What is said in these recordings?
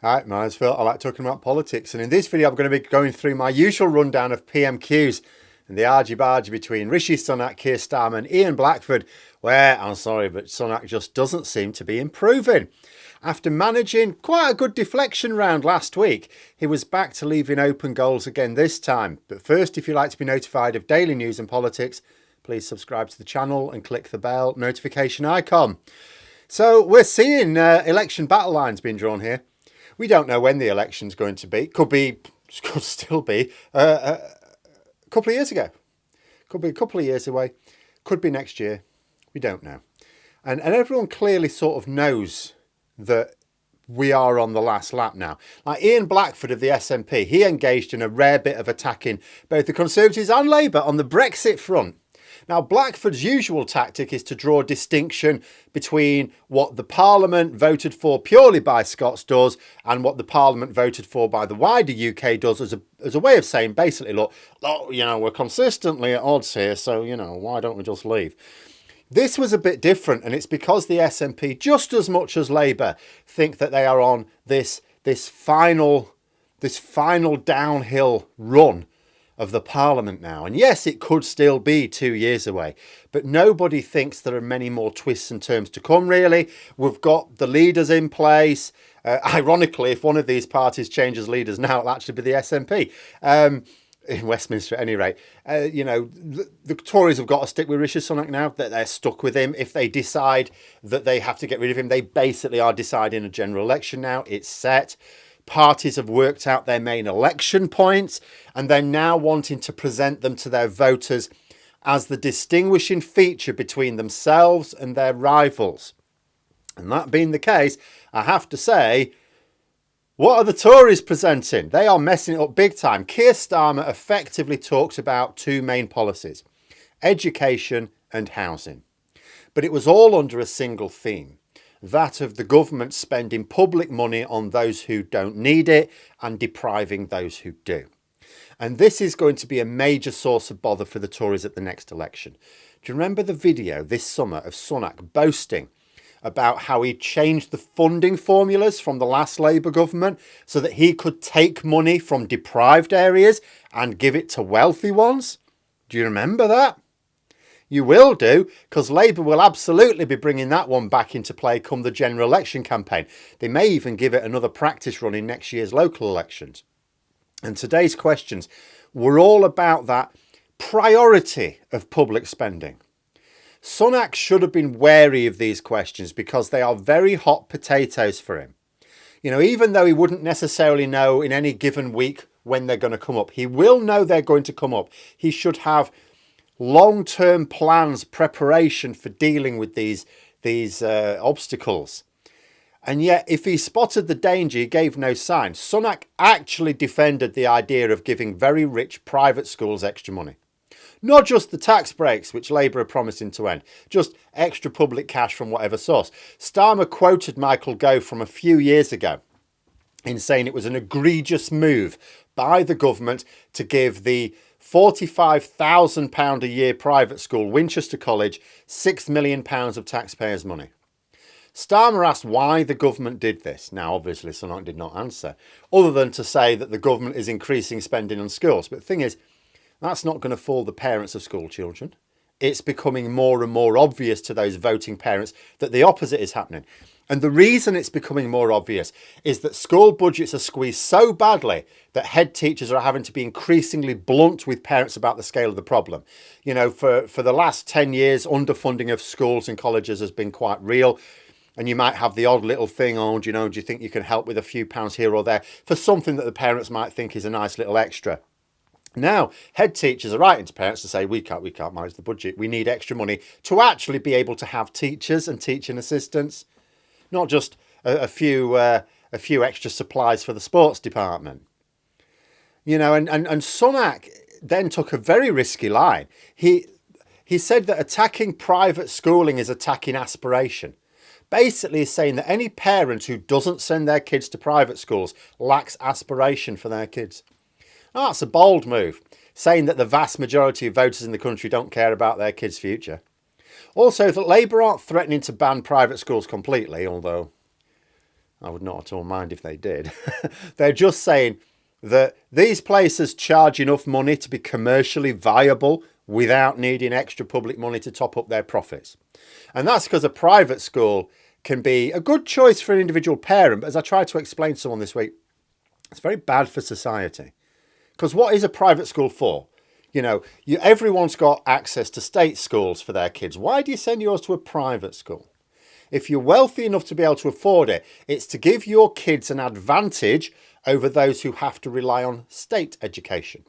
Hi, my name's Phil. I like talking about politics, and in this video, I'm going to be going through my usual rundown of PMQs and the argy-bargy between Rishi Sunak, Keir Starmer, and Ian Blackford, where, I'm sorry, but Sunak just doesn't seem to be improving. After managing quite a good deflection round last week, he was back to leaving open goals again this time. But first, if you'd like to be notified of daily news and politics, please subscribe to the channel and click the bell notification icon. So we're seeing election battle lines being drawn here. We don't know when the election's going to be. Could still be a couple of years ago. Could be a couple of years away. Could be next year. We don't know. And everyone clearly sort of knows that we are on the last lap now. Like Ian Blackford of the SNP, he engaged in a rare bit of attacking both the Conservatives and Labour on the Brexit front. Now, Blackford's usual tactic is to draw a distinction between what the Parliament voted for purely by Scots does and what the Parliament voted for by the wider UK does as a way of saying, basically, look, we're consistently at odds here, so, why don't we just leave? This was a bit different, and it's because the SNP, just as much as Labour, think that they are on this final downhill run of the Parliament now. And yes, it could still be 2 years away, but nobody thinks there are many more twists and turns to come, really. We've got the leaders in place. Ironically, if one of these parties changes leaders now, it'll actually be the SNP. In Westminster at any rate. The Tories have got to stick with Rishi Sunak now, that they're stuck with him. If they decide that they have to get rid of him, they basically are deciding a general election now. It's set. Parties have worked out their main election points, and they're now wanting to present them to their voters as the distinguishing feature between themselves and their rivals. And that being the case, I have to say, what are the Tories presenting? They are messing it up big time. Keir Starmer effectively talks about two main policies, education and housing. But it was all under a single theme, that of the government spending public money on those who don't need it and depriving those who do. And this is going to be a major source of bother for the Tories at the next election. Do you remember the video this summer of Sunak boasting about how he changed the funding formulas from the last Labour government so that he could take money from deprived areas and give it to wealthy ones? Do you remember that? You will do, because Labour will absolutely be bringing that one back into play come the general election campaign. They may even give it another practice run in next year's local elections. And today's questions were all about that priority of public spending. Sunak should have been wary of these questions because they are very hot potatoes for him. Even though he wouldn't necessarily know in any given week when they're going to come up, he will know they're going to come up. He should have long-term plans, preparation for dealing with these obstacles. And yet, if he spotted the danger, he gave no sign. Sunak actually defended the idea of giving very rich private schools extra money. Not just the tax breaks, which Labour are promising to end, just extra public cash from whatever source. Starmer quoted Michael Gove from a few years ago in saying it was an egregious move by the government to give the £45,000 a year private school, Winchester College, £6 million of taxpayers' money. Starmer asked why the government did this. Now, obviously, Sunak did not answer, other than to say that the government is increasing spending on schools. But the thing is, that's not going to fool the parents of school children. It's becoming more and more obvious to those voting parents that the opposite is happening. And the reason it's becoming more obvious is that school budgets are squeezed so badly that head teachers are having to be increasingly blunt with parents about the scale of the problem. For the last 10 years, underfunding of schools and colleges has been quite real. And you might have the odd little thing, do you think you can help with a few pounds here or there for something that the parents might think is a nice little extra. Now, head teachers are writing to parents to say, we can't manage the budget. We need extra money to actually be able to have teachers and teaching assistants, not just a few extra supplies for the sports department. And Sunak then took a very risky line. He said that attacking private schooling is attacking aspiration. Basically, he's saying that any parent who doesn't send their kids to private schools lacks aspiration for their kids. Now, that's a bold move, saying that the vast majority of voters in the country don't care about their kids' future. Also, that Labour aren't threatening to ban private schools completely, although I would not at all mind if they did. They're just saying that these places charge enough money to be commercially viable without needing extra public money to top up their profits. And that's because a private school can be a good choice for an individual parent, but as I tried to explain to someone this week, it's very bad for society. Because what is a private school for? Everyone's got access to state schools for their kids. Why do you send yours to a private school? If you're wealthy enough to be able to afford it, it's to give your kids an advantage over those who have to rely on state education.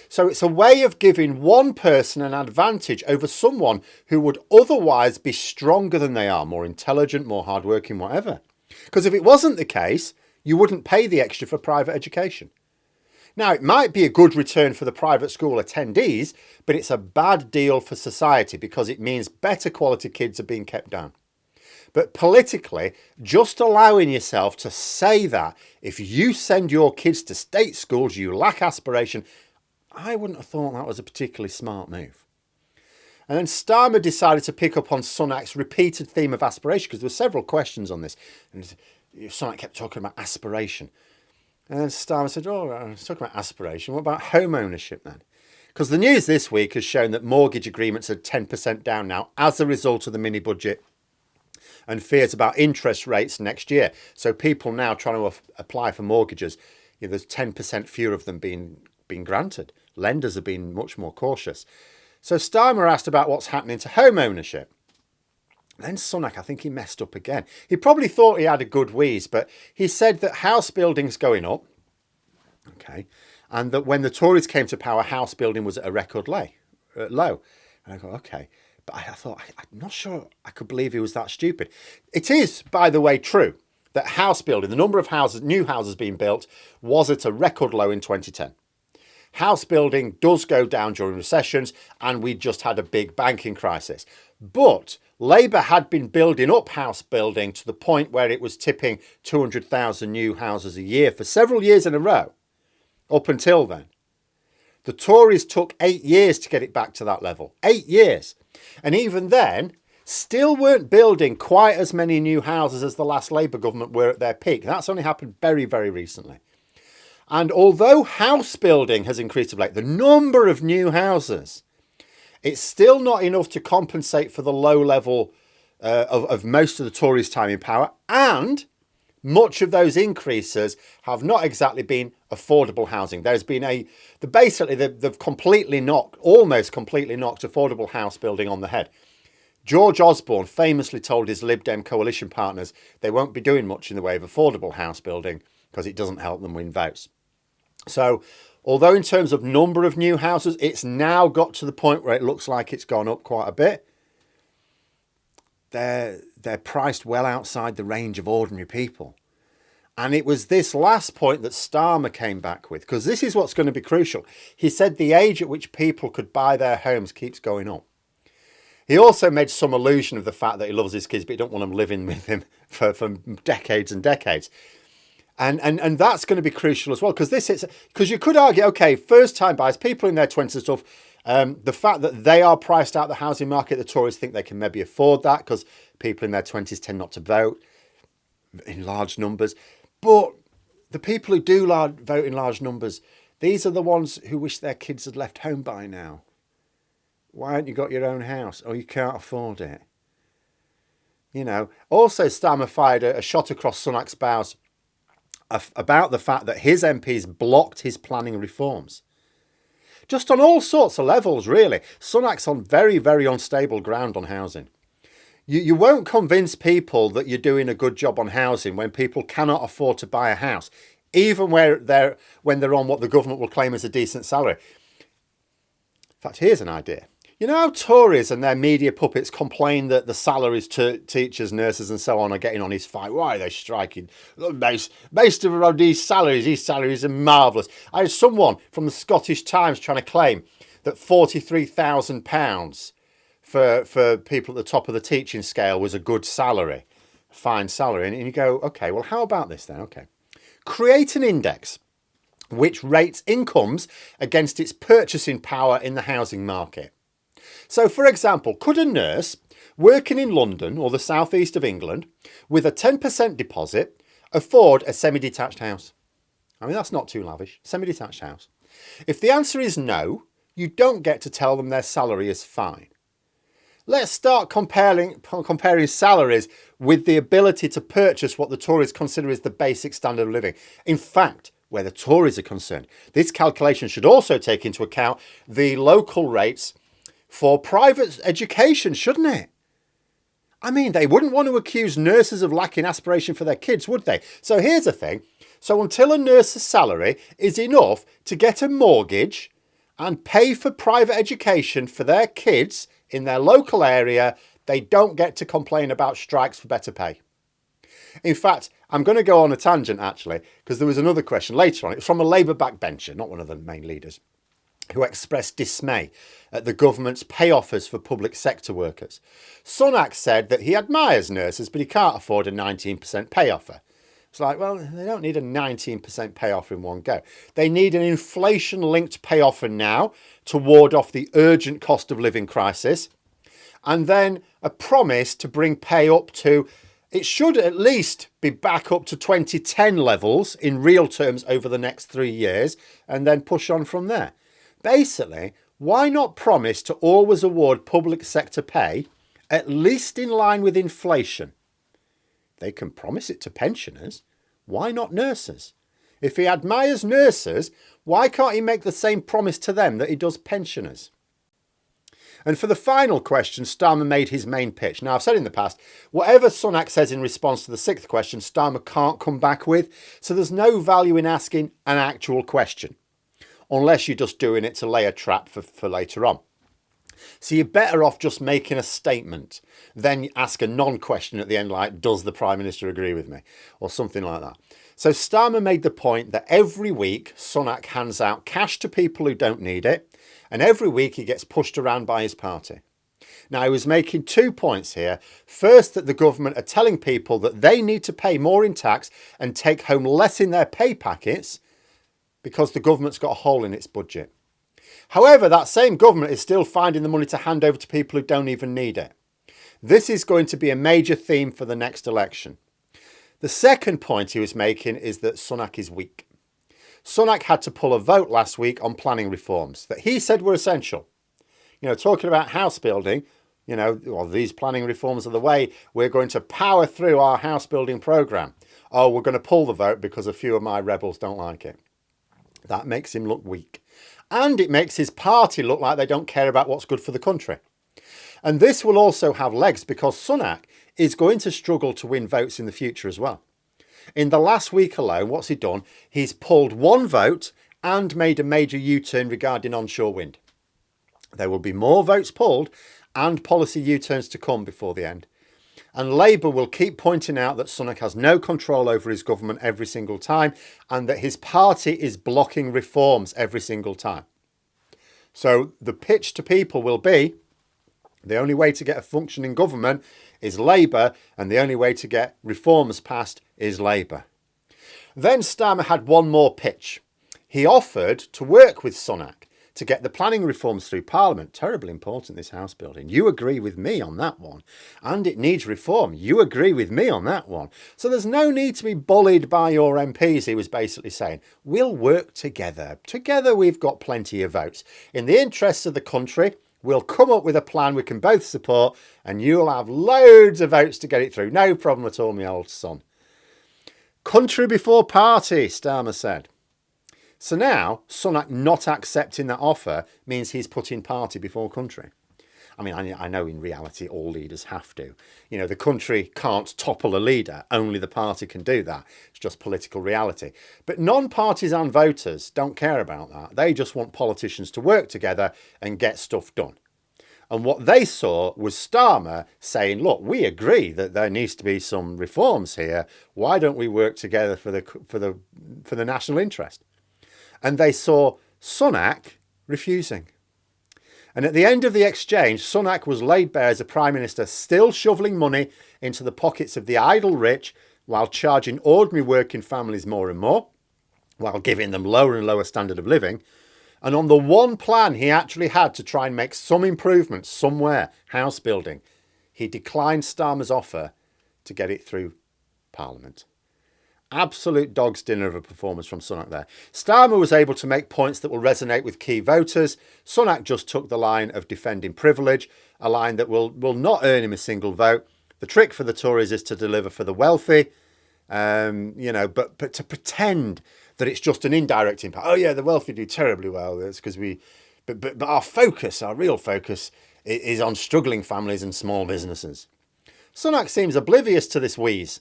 So it's a way of giving one person an advantage over someone who would otherwise be stronger than they are, more intelligent, more hardworking, whatever. Because if it wasn't the case, you wouldn't pay the extra for private education. Now, it might be a good return for the private school attendees, but it's a bad deal for society because it means better quality kids are being kept down. But politically, just allowing yourself to say that if you send your kids to state schools, you lack aspiration, I wouldn't have thought that was a particularly smart move. And then Starmer decided to pick up on Sunak's repeated theme of aspiration because there were several questions on this. And Sunak kept talking about aspiration. And then Starmer said, I was talking about aspiration. What about home ownership then? Because the news this week has shown that mortgage agreements are 10% down now as a result of the mini budget and fears about interest rates next year. So people now trying to apply for mortgages, there's 10% fewer of them being granted. Lenders have been much more cautious. So Starmer asked about what's happening to home ownership. Then Sunak, I think he messed up again. He probably thought he had a good wheeze, but he said that house building's going up. Okay. And that when the Tories came to power, house building was at a record low. And I go, okay. But I thought, I'm not sure I could believe he was that stupid. It is, by the way, true that house building, the number of houses, new houses being built, was at a record low in 2010. House building does go down during recessions, and we just had a big banking crisis. But Labour had been building up house building to the point where it was tipping 200,000 new houses a year for several years in a row, up until then. The Tories took 8 years to get it back to that level. 8 years. And even then, still weren't building quite as many new houses as the last Labour government were at their peak. That's only happened very, very recently. And although house building has increased of late, the number of new houses, it's still not enough to compensate for the low level of most of the Tories' time in power. And much of those increases have not exactly been affordable housing. There's been they've almost completely knocked affordable house building on the head. George Osborne famously told his Lib Dem coalition partners they won't be doing much in the way of affordable house building because it doesn't help them win votes. So, although in terms of number of new houses, it's now got to the point where it looks like it's gone up quite a bit, they're priced well outside the range of ordinary people. And it was this last point that Starmer came back with, because this is what's going to be crucial. He said the age at which people could buy their homes keeps going up. He also made some allusion of the fact that he loves his kids, but he don't want them living with him for decades and decades. And that's going to be crucial as well, because you could argue, okay, first-time buyers, people in their 20s and stuff, the fact that they are priced out of the housing market, the Tories think they can maybe afford that because people in their 20s tend not to vote in large numbers. But the people who do vote in large numbers, these are the ones who wish their kids had left home by now. Why haven't you got your own house? Oh, you can't afford it. Also Starmer fired a shot across Sunak's bows about the fact that his MPs blocked his planning reforms. Just on all sorts of levels, really. Sunak's on very, very unstable ground on housing. You won't convince people that you're doing a good job on housing when people cannot afford to buy a house, even when they're on what the government will claim as a decent salary. In fact, here's an idea. You know how Tories and their media puppets complain that the salaries to teachers, nurses and so on are getting on his fight? Why are they striking? Most of these salaries are marvellous. I had someone from the Scottish Times trying to claim that £43,000 for people at the top of the teaching scale was a good salary, a fine salary. And you go, okay, well, how about this then? Okay. Create an index which rates incomes against its purchasing power in the housing market. So, for example, could a nurse working in London or the southeast of England with a 10% deposit afford a semi-detached house? I mean, that's not too lavish. Semi-detached house. If the answer is no, you don't get to tell them their salary is fine. Let's start comparing salaries with the ability to purchase what the Tories consider is the basic standard of living. In fact, where the Tories are concerned, this calculation should also take into account the local rates for private education, shouldn't it? I mean, they wouldn't want to accuse nurses of lacking aspiration for their kids, would they? So here's the thing. So until a nurse's salary is enough to get a mortgage and pay for private education for their kids in their local area, they don't get to complain about strikes for better pay. In fact, I'm going to go on a tangent actually, because there was another question later on. It was from a Labour backbencher, not one of the main leaders, who expressed dismay at the government's pay offers for public sector workers. Sunak said that he admires nurses, but he can't afford a 19% pay offer. It's like, well, they don't need a 19% pay offer in one go. They need an inflation-linked pay offer now to ward off the urgent cost of living crisis, and then a promise to bring pay up to, it should at least be back up to 2010 levels in real terms over the next 3 years, and then push on from there. Basically, why not promise to always award public sector pay at least in line with inflation? They can promise it to pensioners. Why not nurses? If he admires nurses, why can't he make the same promise to them that he does pensioners? And for the final question, Starmer made his main pitch. Now, I've said in the past, whatever Sunak says in response to the sixth question, Starmer can't come back with. So there's no value in asking an actual question, unless you're just doing it to lay a trap for later on. So you're better off just making a statement. Then ask a non-question at the end like, does the Prime Minister agree with me? Or something like that. So Starmer made the point that every week Sunak hands out cash to people who don't need it. And every week he gets pushed around by his party. Now, he was making 2 points here. First, that the government are telling people that they need to pay more in tax and take home less in their pay packets because the government's got a hole in its budget. However, that same government is still finding the money to hand over to people who don't even need it. This is going to be a major theme for the next election. The second point he was making is that Sunak is weak. Sunak had to pull a vote last week on planning reforms that he said were essential. You know, talking about house building, you know, well, these planning reforms are the way we're going to power through our house building programme. Oh, we're going to pull the vote because a few of my rebels don't like it. That makes him look weak. And it makes his party look like they don't care about what's good for the country. And this will also have legs because Sunak is going to struggle to win votes in the future as well. In the last week alone, what's he done? He's pulled one vote and made a major U-turn regarding onshore wind. There will be more votes pulled and policy U-turns to come before the end. And Labour will keep pointing out that Sunak has no control over his government every single time and that his party is blocking reforms every single time. So the pitch to people will be, the only way to get a functioning government is Labour and the only way to get reforms passed is Labour. Then Starmer had one more pitch. He offered to work with Sunak to get the planning reforms through Parliament. Terribly important, this house building. You agree with me on that one. And it needs reform. You agree with me on that one. So there's no need to be bullied by your MPs, he was basically saying. We'll work together. Together we've got plenty of votes. In the interests of the country, we'll come up with a plan we can both support and you'll have loads of votes to get it through. No problem at all, my old son. Country before party, Starmer said. So now, Sunak not accepting that offer means he's putting party before country. I mean, I know in reality all leaders have to. You know, the country can't topple a leader. Only the party can do that. It's just political reality. But non-partisan voters don't care about that. They just want politicians to work together and get stuff done. And what they saw was Starmer saying, look, we agree that there needs to be some reforms here. Why don't we work together for the national interest? And they saw Sunak refusing. And at the end of the exchange, Sunak was laid bare as a Prime Minister, still shoveling money into the pockets of the idle rich while charging ordinary working families more and more, while giving them lower and lower standard of living. And on the one plan he actually had to try and make some improvements somewhere, house building, he declined Starmer's offer to get it through Parliament. Absolute dog's dinner of a performance from Sunak there. Starmer was able to make points that will resonate with key voters. Sunak just took the line of defending privilege, a line that will not earn him a single vote. The trick for the Tories is to deliver for the wealthy, but to pretend that it's just an indirect impact. Oh yeah, the wealthy do terribly well. It's because but our focus, our real focus, is on struggling families and small businesses. Sunak seems oblivious to this wheeze.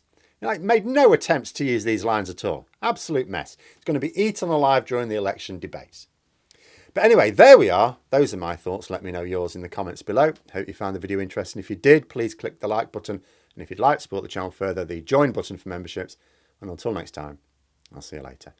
Made no attempts to use these lines at all. Absolute mess. It's going to be eaten alive during the election debates. But anyway, there we are. Those are my thoughts. Let me know yours in the comments below. Hope you found the video interesting. If you did, please click the like button. And if you'd like to support the channel further, the join button for memberships. And until next time, I'll see you later.